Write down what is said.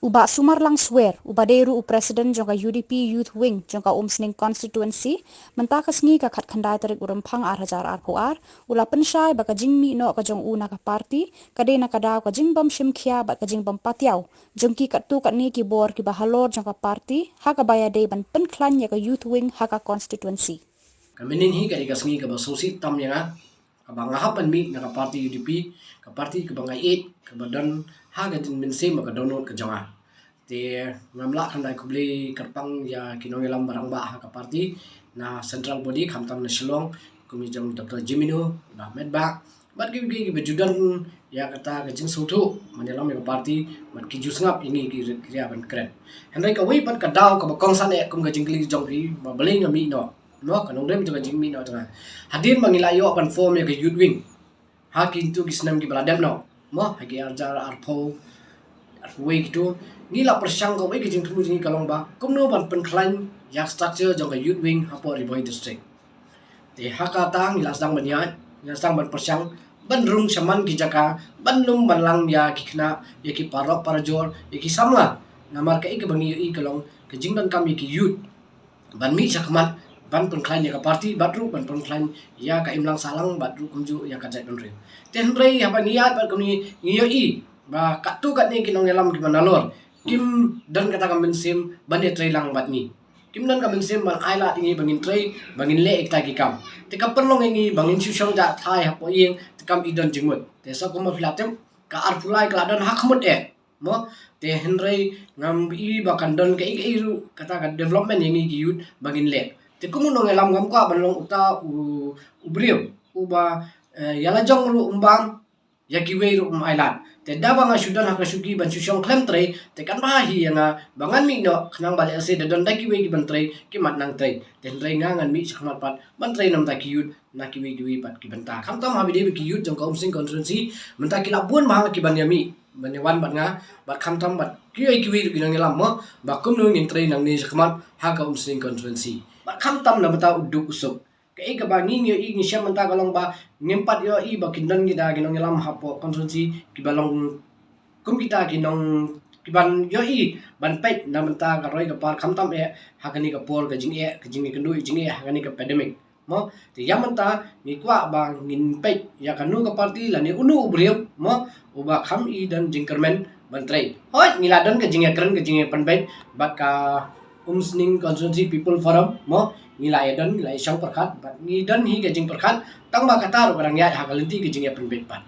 Uba Sumarlang swear, uba deru u President jangka UDP Youth Wing jangka Umsning Constituency, mentakas ngi ka khat khandai tarik urempang hajar arpuar, ula pensyai baka jingmi no ka jong una ka parti, kade na kadaw ka jingbam shimkhia bat ka jingbam patiaw, jengki katu kat ni ki bor ki bahalor jangka parti, haka bayade ban penklan ya ka Youth Wing haka constituency. Kaminin hi ka ikas ngi ka basosi tam yang kabangahapan mi na ka parti UDP ka parti ka bangai 8 ka badan ha ka din min se maka download ka jonga te ngamla kan dai kubli kerpang ya kinong ilam barang ba ha ka parti na central body khamtam na Shillong kumi jang Dr. Jimino ba medba bat gi bejudan ya kata ka jing sutu manelam ka parti mat ki jusngap ini ki kriya ban kren henry ka wei pat ka daw ka bakong san e kum ka jingli jong ri ba beling mi no kanong dem juga jingmi no tengah hadir mangilayo pan form ya ke Youth Wing hakin tu kisnam ki baladem no hagi arjar arpo arway gitu ngila persyang ko ki jing tu jing kalong ba kumno ban penklan ya structure jong ke Youth Wing hapo Riboy district te hakata ngila sedang banyai ngila sedang ban persyang bandrung saman ki jaka bandum banlang ya kikna ya ki parok parajor ya ki samla namar ka ik bangi i kalong ke jing dan kami ki youth ban mi sakmat ban penklan ya ka parti badru ban penklan ya ka imlang salang badru kumju ya ka jai donre ten rei ya ban niat ban kami ngiyo i ba katu kat ni kinong elam ki manalor kim dan kata kam sim ban ya trei lang bat ni kim dan kam sim ban aila ini bangin trei bangin le ekta ki kam te ka perlong ini bangin susong ja thai hapo yeng te kam idon jingmut te so kuma filatem ka arpulai kladan hakmut te henrei ngam i bakan don ka iru kata ka development yang i youth bangin le te kumu nong elam ngam ko balong uta ubriu uba yala jong ru umbang yakiwe ru island te daba nga sudan haka suki ban susong klem tre te kan bahi nga bangan mi no khnang bale ase de don dakiwe ki ban tre ki mat nang tre te tre nga ngan mi sakmat pat ban tre nam ta ki yut na kiwi pat ki banta kham tam habi de ki yut jong ka Umsning constituency menta ki labun ma ki ban yami ban wan bat nga bat kham tam bat kiwi ki nang elam ba kum no ngin tre nang ni sakmat haka Umsning constituency kham tam na bata uduk usuk kai ka ba ngin yo i ni syam menta kalong ba ngimpat yo i ba kindan kita ginong ilam hapo konsulsi ki balong kum kita ginong kiban yo i ban pet na menta ka roi ka par kham tam e hakani ka por ka jing ni kendu jing e hakani ka pandemic ti yam menta ni kwa ba ngin pet ya kanu ka parti la ni unu ubriu uba kham i dan jingkermen ban trai hoi ngiladon ka jing e keren ka jing e pan pet bat ka Umsning Constituency People Forum ngilai dan ngilai syau perkat bat ngidan hi gajing perkat tang ba kata orang ya hakalinti gajing ya penbet pat